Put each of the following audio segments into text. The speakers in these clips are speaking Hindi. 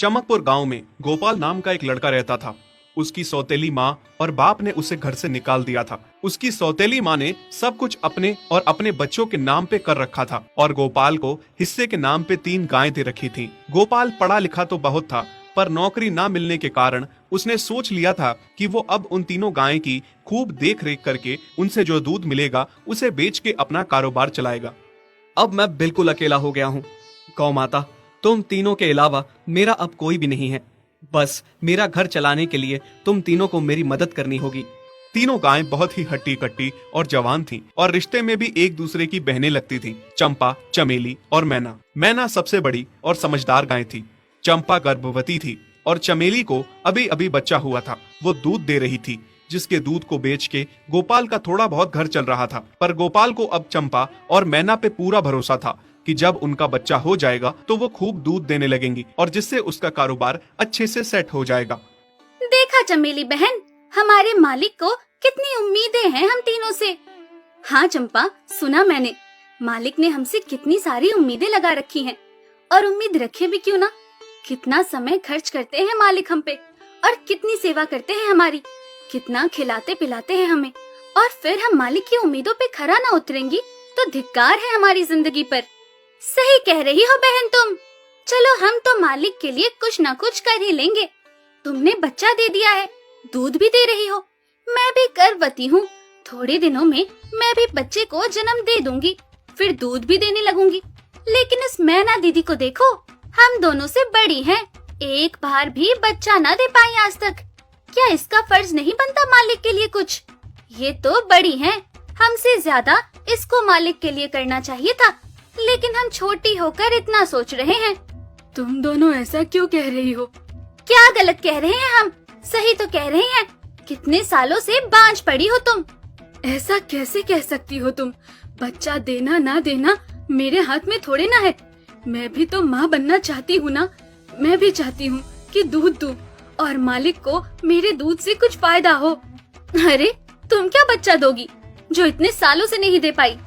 चमकपुर गांव में गोपाल नाम का एक लड़का रहता था। उसकी सौतेली माँ और बाप ने उसे घर से निकाल दिया था। उसकी सौतेली माँ ने सब कुछ अपने और अपने बच्चों के नाम पे कर रखा था और गोपाल को हिस्से के नाम पे 3 गायें दे रखी थी। गोपाल पढ़ा लिखा तो बहुत था, पर नौकरी ना मिलने के कारण उसने सोच लिया था कि वो अब उन तीनों गायें की खूब देख रेख करके उनसे जो दूध मिलेगा उसे बेच के अपना कारोबार चलाएगा। अब मैं बिल्कुल अकेला हो गया हूँ। गौ माता, तुम तीनों के अलावा मेरा अब कोई भी नहीं है। बस मेरा घर चलाने के लिए तुम तीनों को मेरी मदद करनी होगी। तीनों गायें बहुत ही हट्टी कट्टी और जवान थीं और रिश्ते में भी एक दूसरे की बहनें लगती थीं। चंपा, चमेली और मैना। मैना सबसे बड़ी और समझदार गाय थी। चंपा गर्भवती थी और चमेली को अभी अभी बच्चा हुआ था। वो दूध दे रही थी, जिसके दूध को बेच के गोपाल का थोड़ा बहुत घर चल रहा था। पर गोपाल को अब चंपा और मैना पे पूरा भरोसा था कि जब उनका बच्चा हो जाएगा तो वो खूब दूध देने लगेंगी और जिससे उसका कारोबार अच्छे से सेट हो जाएगा। देखा चमेली बहन, हमारे मालिक को कितनी उम्मीदें हैं हम तीनों से। हाँ चंपा, सुना मैंने, मालिक ने हमसे कितनी सारी उम्मीदें लगा रखी हैं। और उम्मीद रखे भी क्यों ना, कितना समय खर्च करते हैं मालिक हम पे और कितनी सेवा करते हैं हमारी, कितना खिलाते पिलाते हैं हमें। और फिर हम मालिक की उम्मीदों पे खरा ना उतरेंगी तो धिक्कार है हमारी जिंदगी पर। सही कह रही हो बहन तुम। चलो हम तो मालिक के लिए कुछ ना कुछ कर ही लेंगे। तुमने बच्चा दे दिया है, दूध भी दे रही हो, मैं भी गर्भवती हूँ। थोड़े दिनों में मैं भी बच्चे को जन्म दे दूंगी, फिर दूध भी देने लगूंगी। लेकिन इस मैना दीदी को देखो, हम दोनों से बड़ी हैं, एक बार भी बच्चा ना दे पाई आज तक। क्या इसका फर्ज नहीं बनता मालिक के लिए कुछ? ये तो बड़ी हैं, हमसे ज्यादा इसको मालिक के लिए करना चाहिए था, लेकिन हम छोटी होकर इतना सोच रहे हैं। तुम दोनों ऐसा क्यों कह रही हो? क्या गलत कह रहे हैं हम? सही तो कह रहे हैं। कितने सालों से बांझ पड़ी हो तुम। ऐसा कैसे कह सकती हो तुम? बच्चा देना ना देना मेरे हाथ में थोड़े ना है। मैं भी तो माँ बनना चाहती हूँ ना। मैं भी चाहती हूँ कि दूध दूँ और मालिक को मेरे दूध से कुछ फायदा हो। अरे तुम क्या बच्चा दोगी जो इतने सालों से नहीं दे पाई?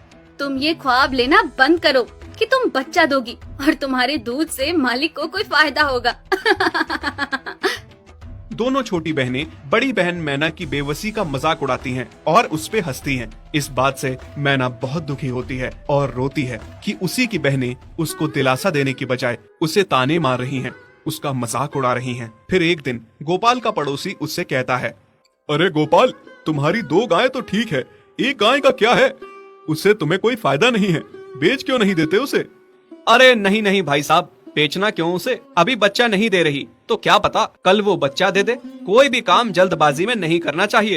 तुम ये ख्वाब लेना बंद करो कि तुम बच्चा दोगी और तुम्हारे दूध से मालिक को कोई फायदा होगा। दोनों छोटी बहनें बड़ी बहन मैना की बेबसी का मजाक उड़ाती हैं और उस पे हंसती हैं। इस बात से मैना बहुत दुखी होती है और रोती है कि उसी की बहनें उसको दिलासा देने की बजाय उसे ताने मार रही हैं, उसका मजाक उड़ा रही हैं। फिर एक दिन गोपाल का पड़ोसी उससे कहता है, अरे गोपाल, तुम्हारी 2 गायें तो ठीक है, एक गाय का क्या है? उससे तुम्हें कोई फायदा नहीं है, बेच क्यों नहीं देते उसे? अरे नहीं नहीं भाई साहब, बेचना क्यों उसे? अभी बच्चा नहीं दे रही तो क्या पता कल वो बच्चा दे दे। कोई भी काम जल्दबाजी में नहीं करना चाहिए।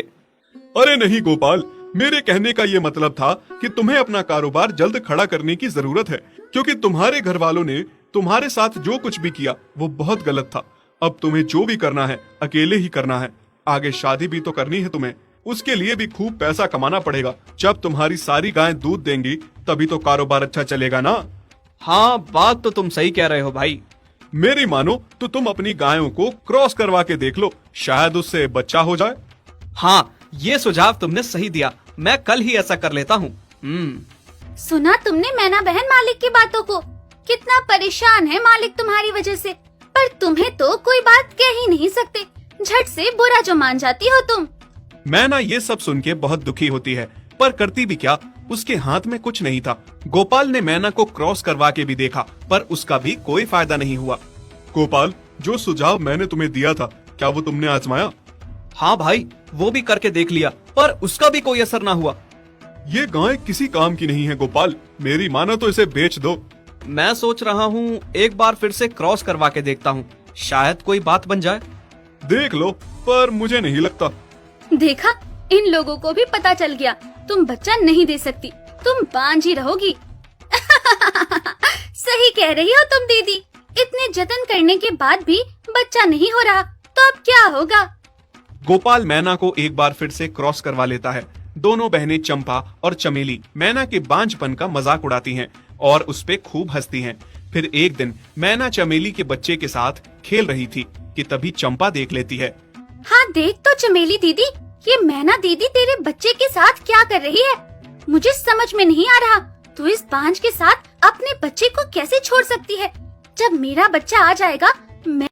अरे नहीं गोपाल, मेरे कहने का ये मतलब था कि तुम्हें अपना कारोबार जल्द खड़ा करने की जरूरत है, क्योंकि तुम्हारे घर वालों ने तुम्हारे साथ जो कुछ भी किया वो बहुत गलत था। अब तुम्हें जो भी करना है अकेले ही करना है। आगे शादी भी तो करनी है तुम्हें, उसके लिए भी खूब पैसा कमाना पड़ेगा। जब तुम्हारी सारी गायें दूध देंगी तभी तो कारोबार अच्छा चलेगा ना। हाँ, बात तो तुम सही कह रहे हो भाई। मेरी मानो तो तुम अपनी गायों को क्रॉस करवा के देख लो, शायद उससे बच्चा हो जाए। हाँ, ये सुझाव तुमने सही दिया, मैं कल ही ऐसा कर लेता हूँ। सुना तुमने मैना बहन मालिक की बातों को? कितना परेशान है मालिक तुम्हारी वजह से, पर तुम्हें तो कोई बात कह ही नहीं सकते। झट से बुरा जो मान जाती हो तुम। मैना ये सब सुन के बहुत दुखी होती है, पर करती भी क्या, उसके हाथ में कुछ नहीं था। गोपाल ने मैना को क्रॉस करवा के भी देखा, पर उसका भी कोई फायदा नहीं हुआ। गोपाल, जो सुझाव मैंने तुम्हें दिया था, क्या वो तुमने आजमाया? हाँ भाई, वो भी करके देख लिया, पर उसका भी कोई असर ना हुआ। ये गाय किसी काम की नहीं है गोपाल, मेरी मानो तो इसे बेच दो। मैं सोच रहा हूँ एक बार फिर से क्रॉस करवा के देखता हूँ, शायद कोई बात बन जाए। देख लो, पर मुझे नहीं लगता। देखा, इन लोगों को भी पता चल गया, तुम बच्चा नहीं दे सकती, तुम बांझ ही रहोगी। सही कह रही हो तुम दीदी, इतने जतन करने के बाद भी बच्चा नहीं हो रहा तो अब क्या होगा? गोपाल मैना को एक बार फिर से क्रॉस करवा लेता है। दोनों बहनें चंपा और चमेली मैना के बांझपन का मजाक उड़ाती हैं और उस पे खूब हंसती हैं। फिर एक दिन मैना चमेली के बच्चे के साथ खेल रही थी कि तभी चंपा देख लेती है। हाँ देख तो चमेली दीदी, ये मैना दीदी तेरे बच्चे के साथ क्या कर रही है? मुझे समझ में नहीं आ रहा, तू इस बांझ के साथ अपने बच्चे को कैसे छोड़ सकती है? जब मेरा बच्चा आ जाएगा मैं